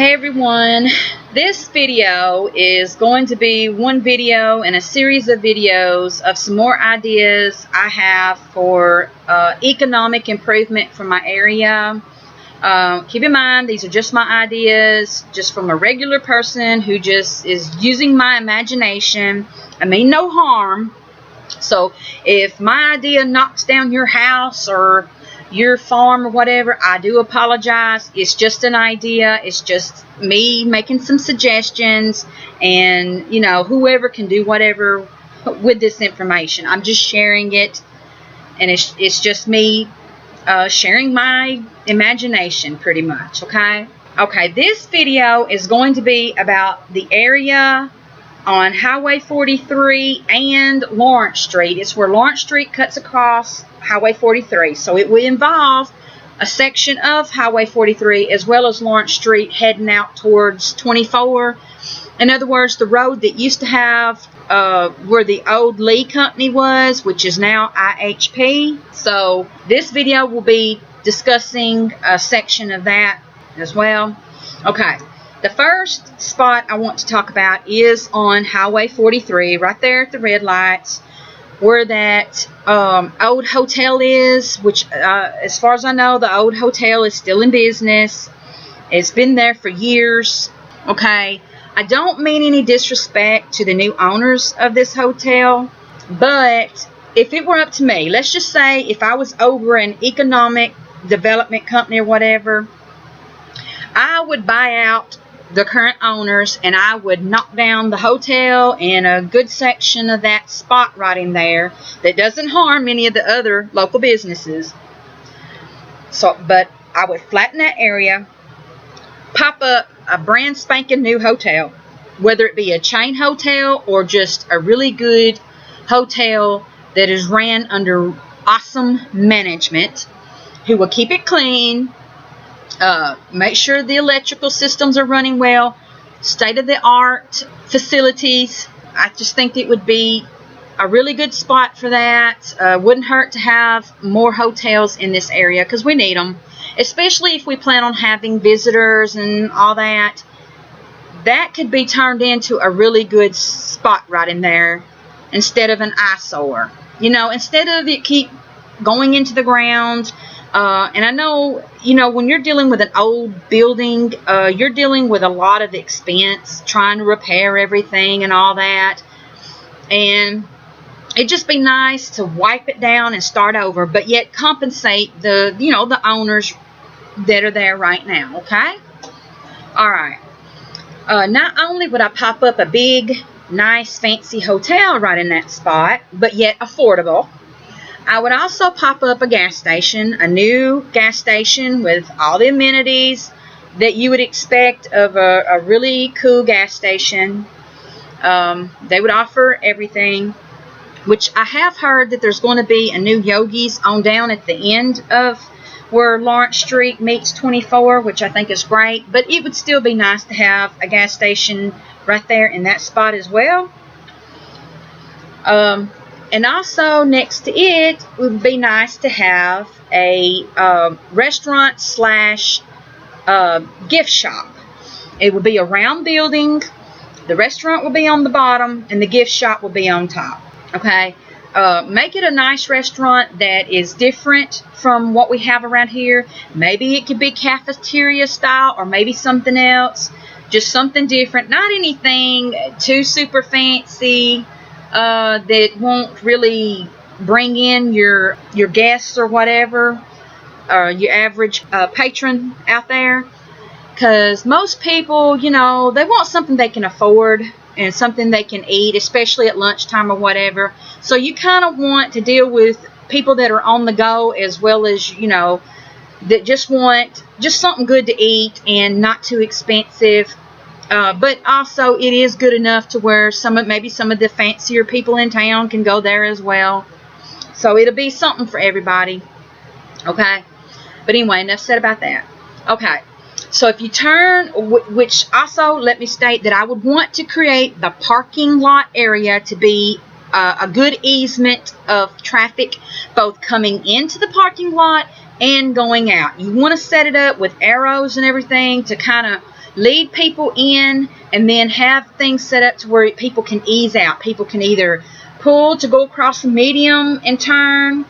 Hey everyone, this video is going to be one video in a series of videos of some more ideas I have for economic improvement for my area. Keep in mind, these are just my ideas, just from a regular person who just is using my imagination. I mean no harm. So if my idea knocks down your house or your farm or whatever, I do apologize. It's just an idea. It's just me making some suggestions, and you know, whoever can do whatever with this information. I'm just sharing it, and it's just me sharing my imagination pretty much. Okay, this video is going to be about the area on Highway 43 and Lawrence Street. It's where Lawrence Street cuts across Highway 43. So it will involve a section of Highway 43 as well as Lawrence Street heading out towards 24. In other words, the road that used to have where the old Lee Company was, which is now IHP. So this video will be discussing a section of that as well. Okay. The first spot I want to talk about is on Highway 43, right there at the red lights, where that old hotel is, which as far as I know, the old hotel is still in business. It's been there for years. Okay, I don't mean any disrespect to the new owners of this hotel, but if it were up to me, let's just say if I was over an economic development company or whatever, I would buy out the current owners, and I would knock down the hotel and a good section of that spot right in there that doesn't harm any of the other local businesses. So, but I would flatten that area, pop up a brand spanking new hotel, whether it be a chain hotel or just a really good hotel that is ran under awesome management who will keep it clean. Make sure the electrical systems are running well, state-of-the-art facilities. I just think it would be a really good spot for that. Wouldn't hurt to have more hotels in this area because we need them, especially if we plan on having visitors and all that. That could be turned into a really good spot right in there instead of an eyesore. You know, instead of it keep going into the ground. And I know, you know, when you're dealing with an old building, you're dealing with a lot of expense trying to repair everything and all that. And it'd just be nice to wipe it down and start over, but yet compensate the, you know, the owners that are there right now. Okay? All right. Not only would I pop up a big, nice, fancy hotel right in that spot, but yet affordable, I would also pop up a gas station, a new gas station with all the amenities that you would expect of a really cool gas station. They would offer everything, which I have heard that there's going to be a new Yogi's on down at the end of where Lawrence Street meets 24, which I think is great. But it would still be nice to have a gas station right there in that spot as well. And also next to it would be nice to have a restaurant slash gift shop. It would be a round building. The restaurant will be on the bottom and the gift shop will be on top. Okay, make it a nice restaurant that is different from what we have around here. Maybe it could be cafeteria style or maybe something else. Just something different. Not anything too super fancy. That won't really bring in your guests or whatever, or your average patron out there, because most people, you know, they want something they can afford and something they can eat, especially at lunchtime or whatever. So you kind of want to deal with people that are on the go, as well as, you know, that just want just something good to eat and not too expensive. But also it is good enough to where maybe some of the fancier people in town can go there as well. So it'll be something for everybody. Okay. But anyway, enough said about that. Okay. So if you turn, which also let me state that I would want to create the parking lot area to be a good easement of traffic, both coming into the parking lot and going out. You want to set it up with arrows and everything to kind of lead people in, and then have things set up to where people can ease out. People can either pull to go across the medium and turn,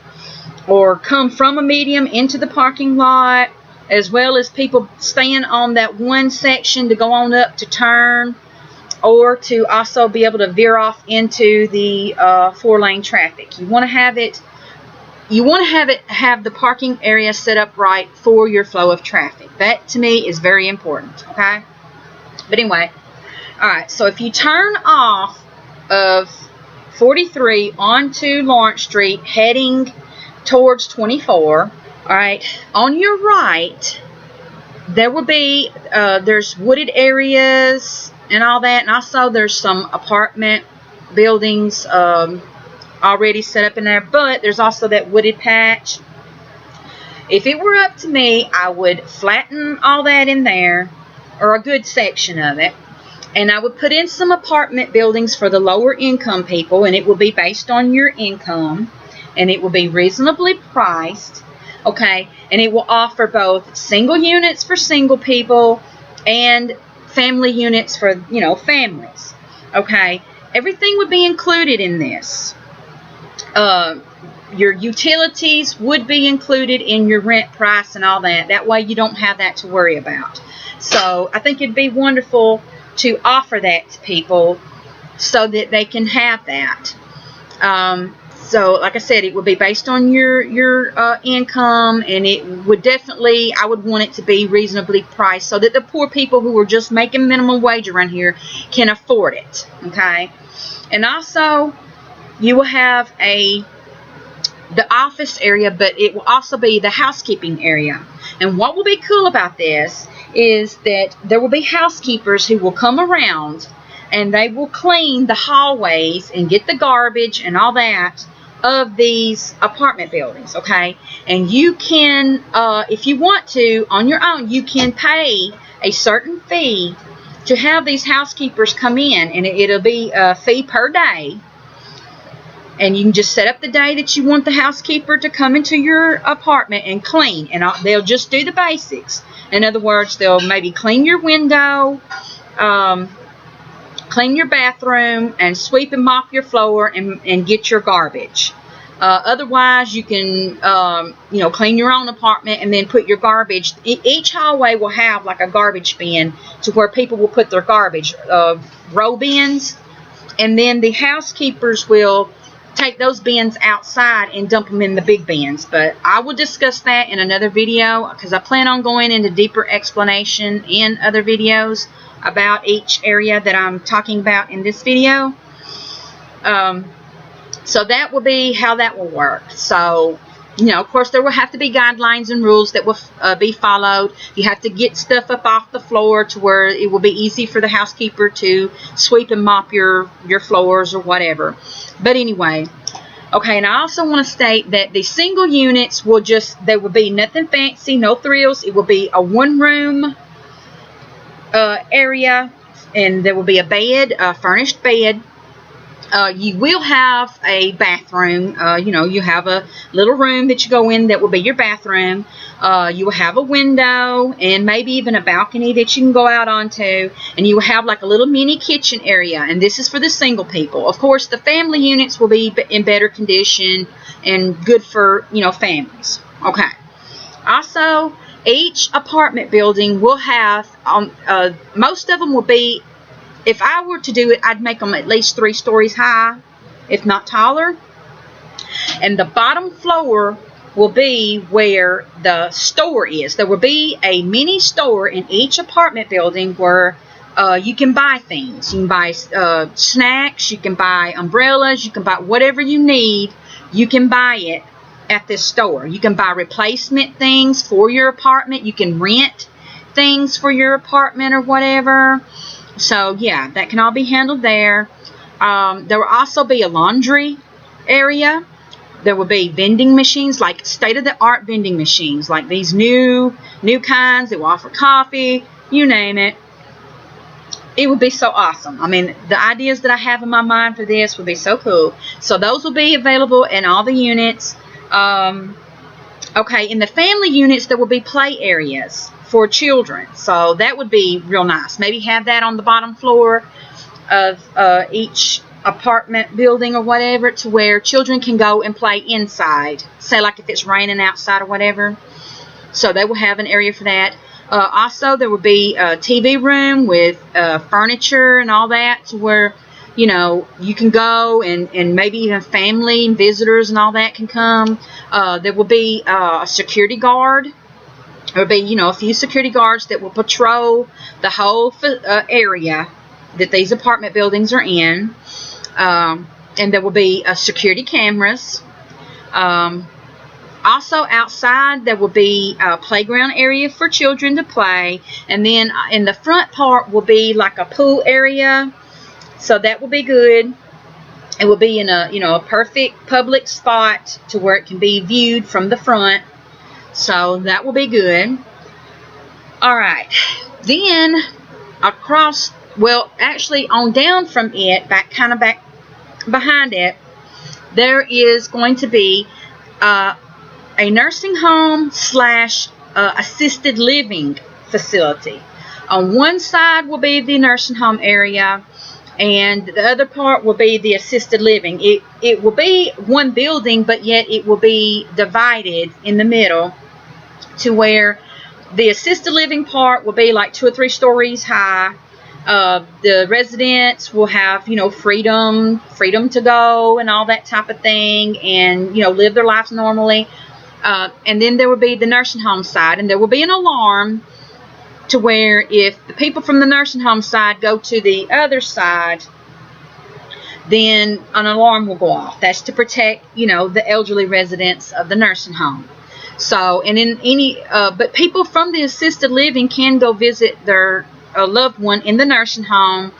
or come from a medium into the parking lot, as well as people staying on that one section to go on up to turn, or to also be able to veer off into the 4-lane traffic. You want to have the parking area set up right for your flow of traffic. That to me is very important, okay? But anyway, alright, so if you turn off of 43 onto Lawrence Street heading towards 24, alright, on your right there will be there's wooded areas and all that, and also there's some apartment buildings already set up in there, but there's also that wooded patch. If it were up to me, I would flatten all that in there, or a good section of it, and I would put in some apartment buildings for the lower income people, and it will be based on your income, and it will be reasonably priced, okay, and it will offer both single units for single people and family units for, families, okay. Everything would be included in this. Your utilities would be included in your rent price and all that. That way you don't have that to worry about. So I think it'd be wonderful to offer that to people so that they can have that. So like I said, it would be based on your income, and it would definitely, I would want it to be reasonably priced so that the poor people who are just making minimum wage around here can afford it, okay? And also, you will have the office area, but it will also be the housekeeping area. And what will be cool about this is that there will be housekeepers who will come around, and they will clean the hallways and get the garbage and all that of these apartment buildings, okay? And you can, if you want to, on your own, you can pay a certain fee to have these housekeepers come in, and it'll be a fee per day. And you can just set up the day that you want the housekeeper to come into your apartment and clean, and they'll just do the basics. In other words, they'll maybe clean your window, clean your bathroom, and sweep and mop your floor, and get your garbage. Otherwise, you can, clean your own apartment and then put your garbage. Each hallway will have like a garbage bin to where people will put their garbage, row bins, and then the housekeepers will take those bins outside and dump them in the big bins. But I will discuss that in another video, because I plan on going into deeper explanation in other videos about each area that I'm talking about in this video. So that will be how that will work. So, of course, there will have to be guidelines and rules that will be followed. You have to get stuff up off the floor to where it will be easy for the housekeeper to sweep and mop your floors or whatever. But anyway, okay, and I also want to state that the single units will there will be nothing fancy, no thrills. It will be a one-room area, and there will be a bed, a furnished bed. You will have a bathroom. You have a little room that you go in that will be your bathroom. You will have a window and maybe even a balcony that you can go out onto. And you will have like a little mini kitchen area. And this is for the single people. Of course, the family units will be in better condition and good for, families. Okay. Also, each apartment building will have, most of them will be, if I were to do it, I'd make them at least 3 stories high, if not taller. And the bottom floor will be where the store is. There will be a mini store in each apartment building where you can buy things. You can buy snacks, you can buy umbrellas, you can buy whatever you need. You can buy it at this store. You can buy replacement things for your apartment. You can rent things for your apartment or whatever. So, yeah, that can all be handled there. There will also be a laundry area. There will be vending machines, like state-of-the-art vending machines, like these new kinds that will offer coffee, you name it. It would be so awesome. I mean, the ideas that I have in my mind for this would be so cool. So those will be available in all the units. Okay, in the family units, there will be play areas for children. So that would be real nice. Maybe have that on the bottom floor of each apartment building or whatever, to where children can go and play inside. Say like if it's raining outside or whatever. So they will have an area for that. Also, there will be a TV room with furniture and all that, to where, you know, you can go and maybe even family and visitors and all that can come. There will be a security guard. There will be, you know, a few security guards that will patrol the whole area that these apartment buildings are in. And there will be security cameras. Also outside, there will be a playground area for children to play. And then in the front part will be like a pool area. So that will be good. It will be in a, you know, a perfect public spot to where it can be viewed from the front. So that will be good. All right. Then across, well, actually on down from it, back behind it, there is going to be a nursing home / assisted living facility. On one side will be the nursing home area, and the other part will be the assisted living. It will be one building, but yet it will be divided in the middle, to where the assisted living part will be like 2 or 3 stories high. The residents will have, you know, freedom to go and all that type of thing, and, you know, live their lives normally. And then there will be the nursing home side, and there will be an alarm, to where if the people from the nursing home side go to the other side, then an alarm will go off. That's to protect, you know, the elderly residents of the nursing home. So, and in any, but people from the assisted living can go visit their loved one in the nursing home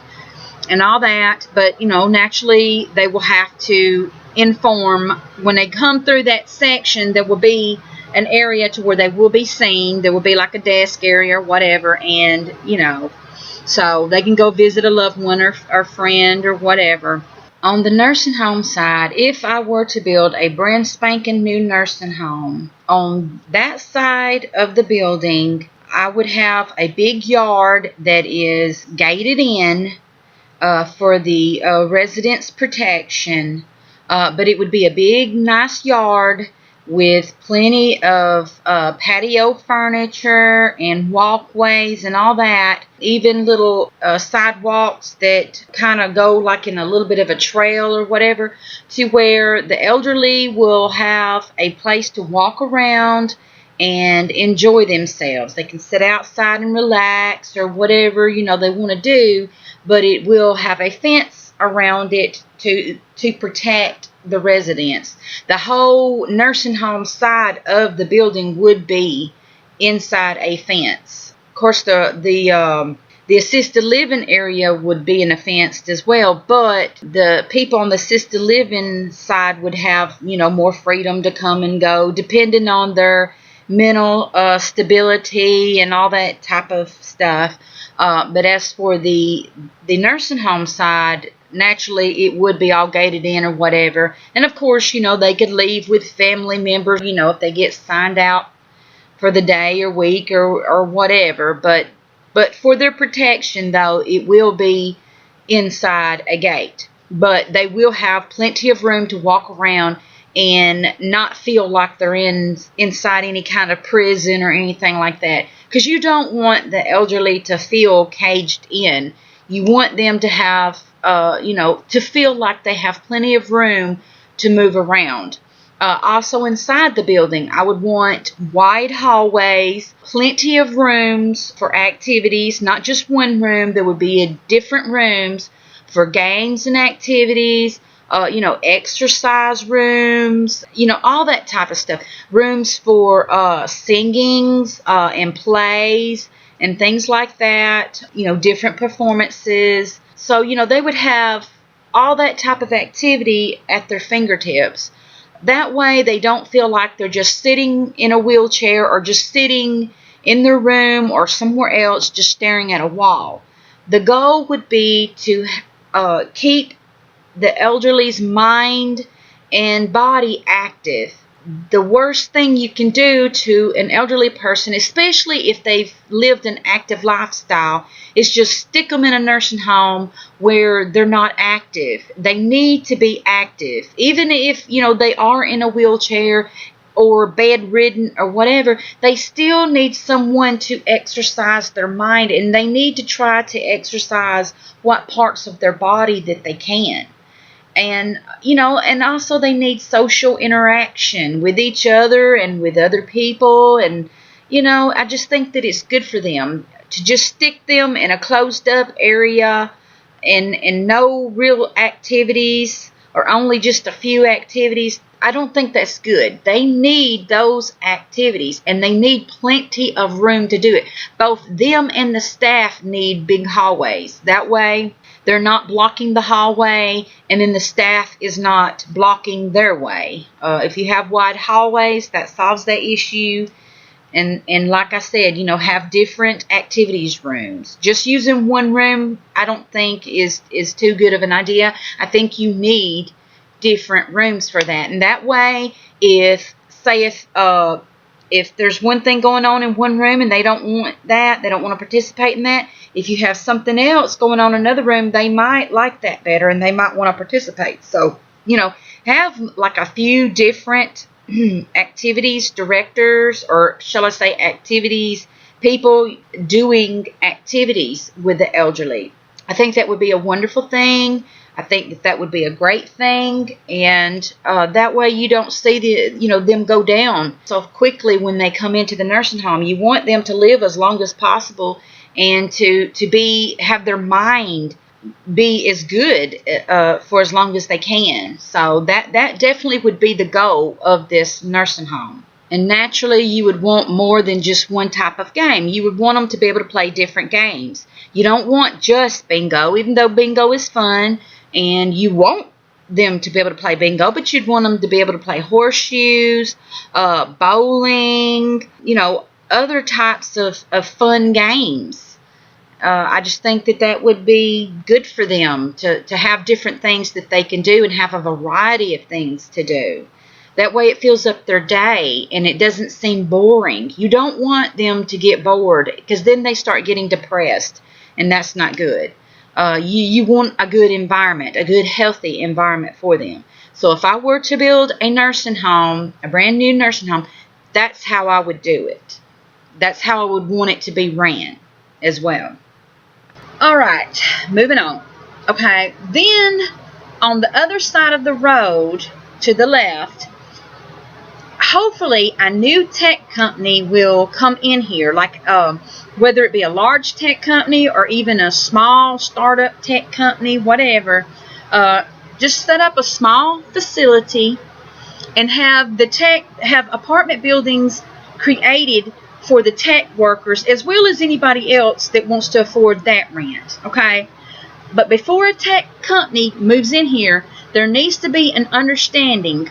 and all that. But, you know, naturally they will have to inform when they come through that section. There will be an area to where they will be seen. There will be like a desk area or whatever, and, you know, so they can go visit a loved one or friend or whatever. On the nursing home side, if I were to build a brand spanking new nursing home, on that side of the building, I would have a big yard that is gated in for the residents' protection. But it would be a big, nice yard with plenty of patio furniture and walkways and all that. Even little sidewalks that kind of go like in a little bit of a trail or whatever, to where the elderly will have a place to walk around and enjoy themselves. They can sit outside and relax or whatever, you know, they want to do, but it will have a fence around it to protect the residents. The whole nursing home side of the building would be inside a fence. Of course, the assisted living area would be in a fenced as well, but the people on the assisted living side would have, you know, more freedom to come and go, depending on their mental stability and all that type of stuff. But as for the nursing home side, naturally it would be all gated in or whatever. And of course, you know, they could leave with family members, you know, if they get signed out for the day or week or whatever. But for their protection, though, it will be inside a gate. But they will have plenty of room to walk around and not feel like they're inside any kind of prison or anything like that. Because you don't want the elderly to feel caged in. You want them to have, you know, to feel like they have plenty of room to move around. Also inside the building, I would want wide hallways, plenty of rooms for activities, not just one room. There would be different rooms for games and activities, you know, exercise rooms, you know, all that type of stuff. Rooms for singings and plays and things like that, you know, different performances. So, you know, they would have all that type of activity at their fingertips. That way they don't feel like they're just sitting in a wheelchair or just sitting in their room or somewhere else just staring at a wall. The goal would be to keep the elderly's mind and body active the worst thing you can do to an elderly person, especially if they've lived an active lifestyle, is just stick them in a nursing home where they're not active. They need to be active. Even if, they are in a wheelchair or bedridden or whatever, they still need someone to exercise their mind, and they need to try to exercise what parts of their body that they can. And, and also they need social interaction with each other and with other people. And, I just think that it's good for them to just stick them in a closed up area and no real activities, or only just a few activities. I don't think that's good. They need those activities, and they need plenty of room to do it. Both them and the staff need big hallways. That way they're not blocking the hallway, and then the staff is not blocking their way. If you have wide hallways, that solves that issue. And like I said, have different activities rooms. Just using one room, I don't think is too good of an idea. I think you need different rooms for that. And that way, if there's one thing going on in one room and they don't want that, they don't want to participate in that, if you have something else going on in another room, they might like that better and they might want to participate. So, have like a few different activities directors, or shall I say activities, people doing activities with the elderly. I think that would be a wonderful thing. I think that would be a great thing, and that way you don't see them go down so quickly when they come into the nursing home. You want them to live as long as possible, and to have their mind be as good for as long as they can. So that definitely would be the goal of this nursing home. And naturally, you would want more than just one type of game. You would want them to be able to play different games. You don't want just bingo, even though bingo is fun, and you want them to be able to play bingo, but you'd want them to be able to play horseshoes, bowling, other types of fun games. I just think that would be good for them to have different things that they can do and have a variety of things to do. That way it fills up their day and it doesn't seem boring. You don't want them to get bored, because then they start getting depressed, and that's not good. You want a good environment, a good healthy environment for them. So if I were to build a nursing home, a brand new nursing home, that's how I would do it. That's how I would want it to be ran as well. All right, moving on. Okay, then on the other side of the road to the left, hopefully a new tech company will come in here, like whether it be a large tech company or even a small startup tech company, whatever. Just set up a small facility and have apartment buildings created for the tech workers, as well as anybody else that wants to afford that rent. Okay, but before a tech company moves in here, there needs to be an understanding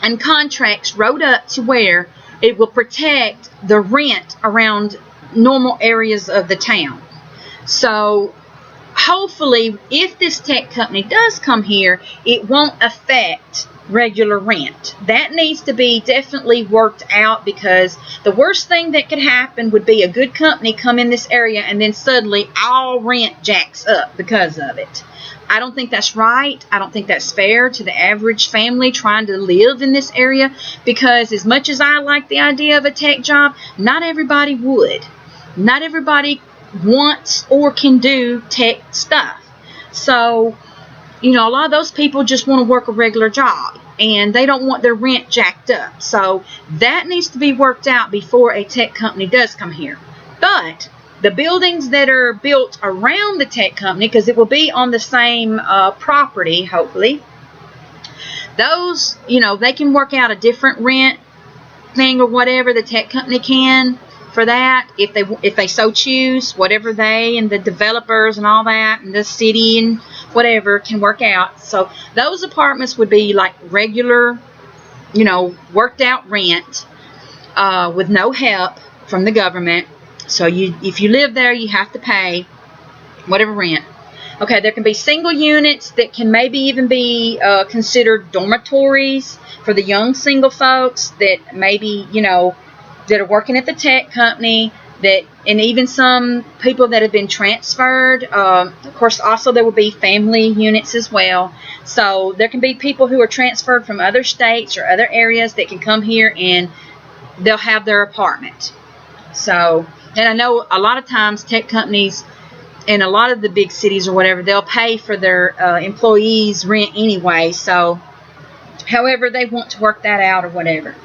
and contracts wrote up to where it will protect the rent around normal areas of the town. So hopefully, if this tech company does come here, it won't affect regular rent. That needs to be definitely worked out, because the worst thing that could happen would be a good company come in this area and then suddenly all rent jacks up because of it. I don't think that's right. I don't think that's fair to the average family trying to live in this area, because as much as I like the idea of a tech job, not everybody would. Not everybody wants or can do tech stuff. So, a lot of those people just want to work a regular job, and they don't want their rent jacked up. So that needs to be worked out before a tech company does come here. But the buildings that are built around the tech company, because it will be on the same property, hopefully, those, they can work out a different rent thing or whatever. The tech company can for that, if they so choose, whatever they and the developers and all that and the city and whatever can work out. So those apartments would be like regular, worked out rent with no help from the government. So if you live there, you have to pay whatever rent. Okay, there can be single units that can maybe even be considered dormitories for the young single folks that maybe, you know, that are working at the tech company, that, and even some people that have been transferred. Of course, also there will be family units as well. So there can be people who are transferred from other states or other areas that can come here and they'll have their apartment. So, and I know a lot of times tech companies in a lot of the big cities or whatever, they'll pay for their employees' rent anyway. So, however they want to work that out or whatever.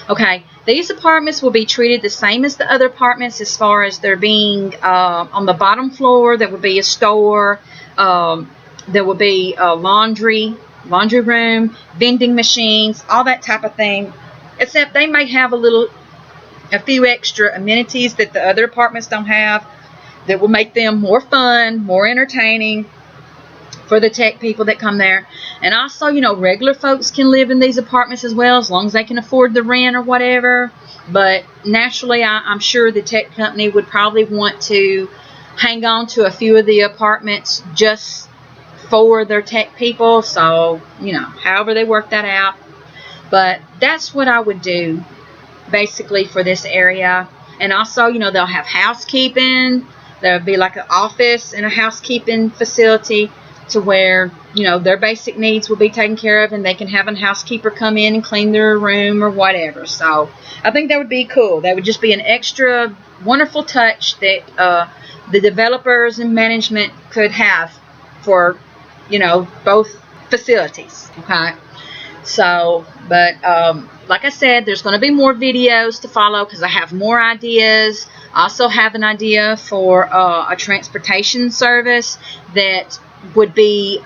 Okay, these apartments will be treated the same as the other apartments as far as there being on the bottom floor, there will be a store, there will be a laundry room, vending machines, all that type of thing. Except they may have a few extra amenities that the other apartments don't have that will make them more fun, more entertaining for the tech people that come there. And also, you know, regular folks can live in these apartments as well, as long as they can afford the rent or whatever. But naturally, I'm sure the tech company would probably want to hang on to a few of the apartments just for their tech people. So, you know, however they work that out. But that's what I would do basically for this area. And also, you know, they'll have housekeeping. There'll be like an office and a housekeeping facility to where, you know, their basic needs will be taken care of and they can have a housekeeper come in and clean their room or whatever. So I think that would be cool. That would just be an extra wonderful touch that the developers and management could have for, you know, both facilities. Okay. So, but like I said, there's going to be more videos to follow because I have more ideas. I also have an idea for a transportation service that would be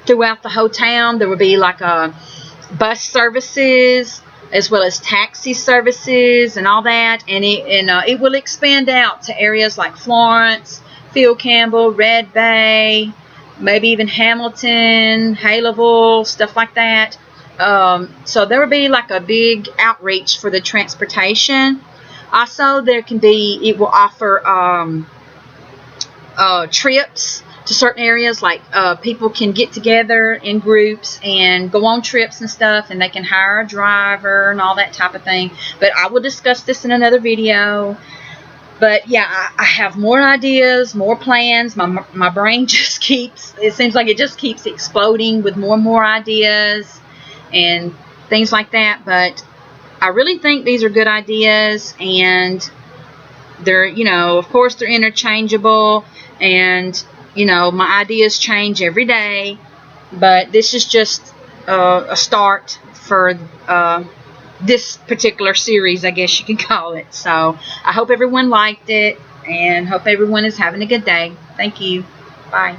throughout the whole town. There would be like bus services as well as taxi services and all that, and it will expand out to areas like Florence, Phil Campbell, Red Bay, maybe even Hamilton, Haleville, stuff like that. So there will be like a big outreach for the transportation. Also, it will offer trips to certain areas, like people can get together in groups and go on trips and stuff, and they can hire a driver and all that type of thing. But I will discuss this in another video. But yeah, I have more ideas, more plans. My brain just it seems like it just keeps exploding with more and more ideas and things like that. But I really think these are good ideas, and they're, you know, of course they're interchangeable, and you know, my ideas change every day, but this is just a start for this particular series, I guess you can call it. So I hope everyone liked it, and hope everyone is having a good day. Thank you. Bye.